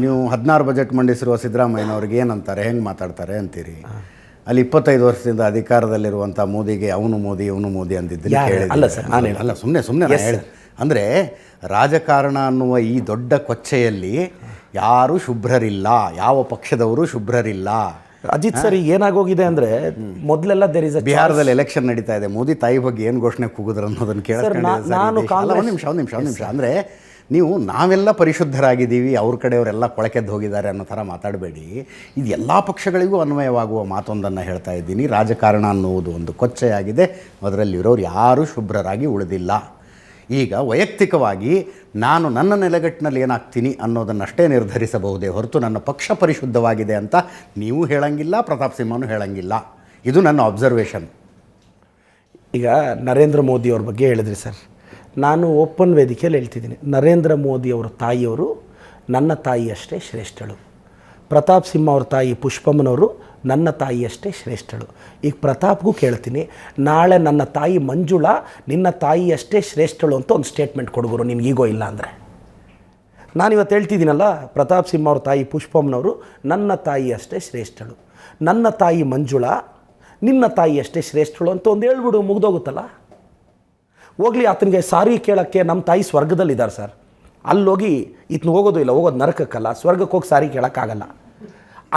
ನೀವು 16 ಬಜೆಟ್ ಮಂಡಿಸಿರುವ ಸಿದ್ದರಾಮಯ್ಯನವ್ರಿಗೆ ಏನಂತಾರೆ, ಹೆಂಗೆ ಮಾತಾಡ್ತಾರೆ ಅಂತೀರಿ. ಅಲ್ಲಿ 25 ವರ್ಷದಿಂದ ಅಧಿಕಾರದಲ್ಲಿರುವಂಥ ಮೋದಿಗೆ ಅವನು ಮೋದಿ ಇವನು ಮೋದಿ ಅಂದಿದ್ದೀನಿ ಕೇಳಿ. ಅಲ್ಲ ಸರ್, ಅಲ್ಲ ಸುಮ್ಮನೆ ಹೇಳಿ. ಅಂದರೆ ರಾಜಕಾರಣ ಅನ್ನುವ ಈ ದೊಡ್ಡ ಕೊಚ್ಚೆಯಲ್ಲಿ ಯಾರೂ ಶುಭ್ರರಿಲ್ಲ, ಯಾವ ಪಕ್ಷದವರು ಶುಭ್ರರಿಲ್ಲ. ಅಜಿತ್ ಸರ್ ಏನಾಗೋಗಿದೆ ಅಂದರೆ ಮೊದಲೆಲ್ಲ ಬಿಹಾರದಲ್ಲಿ ಎಲೆಕ್ಷನ್ ನಡೀತಾ ಇದೆ, ಮೋದಿ ತಾಯಿ ಬಗ್ಗೆ ಏನು ಘೋಷಣೆ ಕೂಗಿದ್ರು ಅನ್ನೋದನ್ನು ಕೇಳಿಸ್ಕೊಂಡು ಒಂದು ನಿಮಿಷ ಅಂದರೆ ನೀವು ನಾವೆಲ್ಲ ಪರಿಶುದ್ಧರಾಗಿದ್ದೀವಿ, ಅವ್ರ ಕಡೆಯವರೆಲ್ಲ ಕೊಳಕೆದ್ದು ಹೋಗಿದ್ದಾರೆ ಅನ್ನೋ ಥರ ಮಾತಾಡಬೇಡಿ. ಇದು ಎಲ್ಲ ಪಕ್ಷಗಳಿಗೂ ಅನ್ವಯವಾಗುವ ಮಾತೊಂದನ್ನು ಹೇಳ್ತಾ ಇದ್ದೀನಿ. ರಾಜಕಾರಣ ಅನ್ನುವುದು ಒಂದು ಕೊಚ್ಚೆಯಾಗಿದೆ, ಅದರಲ್ಲಿರೋರು ಯಾರೂ ಶುಭ್ರರಾಗಿ ಉಳಿದಿಲ್ಲ. ಈಗ ವೈಯಕ್ತಿಕವಾಗಿ ನಾನು ನನ್ನ ನೆಲೆಗಟ್ಟಿನಲ್ಲಿ ಏನಾಗ್ತೀನಿ ಅನ್ನೋದನ್ನಷ್ಟೇ ನಿರ್ಧರಿಸಬಹುದೇ ಹೊರತು ನನ್ನ ಪಕ್ಷ ಪರಿಶುದ್ಧವಾಗಿದೆ ಅಂತ ನೀವು ಹೇಳಂಗಿಲ್ಲ, ಪ್ರತಾಪ್ ಸಿಂಹನೂ ಹೇಳಂಗಿಲ್ಲ. ಇದು ನನ್ನ ಅಬ್ಸರ್ವೇಷನ್. ಈಗ ನರೇಂದ್ರ ಮೋದಿಯವ್ರ ಬಗ್ಗೆ ಹೇಳಿದ್ರಿ ಸರ್, ನಾನು ಓಪನ್ ವೇದಿಕೆಯಲ್ಲಿ ಹೇಳ್ತಿದ್ದೀನಿ, ನರೇಂದ್ರ ಮೋದಿಯವರ ತಾಯಿಯವರು ನನ್ನ ತಾಯಿಯಷ್ಟೇ ಶ್ರೇಷ್ಠಳು. ಪ್ರತಾಪ್ ಸಿಂಹ ಅವ್ರ ತಾಯಿ ಪುಷ್ಪಮ್ಮನವರು ನನ್ನ ತಾಯಿಯಷ್ಟೇ ಶ್ರೇಷ್ಠಳು. ಈಗ ಪ್ರತಾಪ್ಗೂ ಕೇಳ್ತೀನಿ, ನಾಳೆ ನನ್ನ ತಾಯಿ ಮಂಜುಳಾ ನಿನ್ನ ತಾಯಿಯಷ್ಟೇ ಶ್ರೇಷ್ಠಳು ಅಂತ ಒಂದು ಸ್ಟೇಟ್ಮೆಂಟ್ ಕೊಡುಗರು, ನಿನಗೀಗೋ ಇಲ್ಲ ಅಂದರೆ. ನಾನಿವತ್ತು ಹೇಳ್ತಿದ್ದೀನಲ್ಲ, ಪ್ರತಾಪ್ ಸಿಂಹ ಅವ್ರ ತಾಯಿ ಪುಷ್ಪಮ್ಮನವರು ನನ್ನ ತಾಯಿಯಷ್ಟೇ ಶ್ರೇಷ್ಠಳು, ನನ್ನ ತಾಯಿ ಮಂಜುಳಾ ನಿನ್ನ ತಾಯಿಯಷ್ಟೇ ಶ್ರೇಷ್ಠಳು ಅಂತ ಒಂದು ಹೇಳ್ಬಿಡು, ಮುಗ್ದೋಗುತ್ತಲ್ಲ. ಹೋಗಲಿ, ಆತನಿಗೆ ಸಾರಿ ಕೇಳೋಕ್ಕೆ ನಮ್ಮ ತಾಯಿ ಸ್ವರ್ಗದಲ್ಲಿದ್ದಾರೆ ಸರ್, ಅಲ್ಲೋಗಿ ಇತ್ನ ಹೋಗೋದು ಇಲ್ಲ, ಹೋಗೋದು ನರಕಕ್ಕಲ್ಲ, ಸ್ವರ್ಗಕ್ಕೆ ಹೋಗಿ ಸಾರಿ ಕೇಳೋಕ್ಕಾಗಲ್ಲ.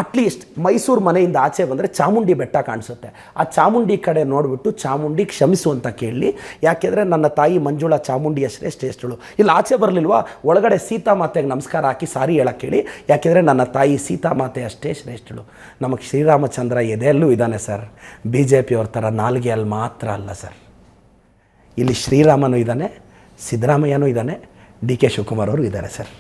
ಅಟ್ಲೀಸ್ಟ್ ಮೈಸೂರು ಮನೆಯಿಂದ ಆಚೆ ಬಂದರೆ ಚಾಮುಂಡಿ ಬೆಟ್ಟ ಕಾಣಿಸುತ್ತೆ, ಆ ಚಾಮುಂಡಿ ಕಡೆ ನೋಡಿಬಿಟ್ಟು ಚಾಮುಂಡಿ ಕ್ಷಮಿಸು ಅಂತ ಕೇಳಿ. ಯಾಕೆಂದರೆ ನನ್ನ ತಾಯಿ ಮಂಜುಳಾ ಚಾಮುಂಡಿಯಷ್ಟೇ ಶ್ರೇಷ್ಠಳು. ಇಲ್ಲಿ ಆಚೆ ಬರಲಿಲ್ವಾ, ಒಳಗಡೆ ಸೀತಾಮಾತೆಗೆ ನಮಸ್ಕಾರ ಹಾಕಿ ಸಾರಿ ಹೇಳೋಕ್ಕೆ ಹೇಳಿ. ಯಾಕೆಂದರೆ ನನ್ನ ತಾಯಿ ಸೀತಾಮಾತೆ ಅಷ್ಟೇ ಶ್ರೇಷ್ಠಳು. ನಮಗೆ ಶ್ರೀರಾಮಚಂದ್ರ ಎದೆಯಲ್ಲೂ ಇದ್ದಾನೆ ಸರ್, BJP ಅವ್ರ ಥರ ನಾಲ್ಗೆಯಲ್ಲಿ ಮಾತ್ರ ಅಲ್ಲ ಸರ್. ಇಲ್ಲಿ ಶ್ರೀರಾಮನೂ ಇದ್ದಾನೆ, ಸಿದ್ದರಾಮಯ್ಯನೂ ಇದ್ದಾನೆ, DK ಶಿವಕುಮಾರ್ ಅವರು ಇದ್ದಾರೆ ಸರ್.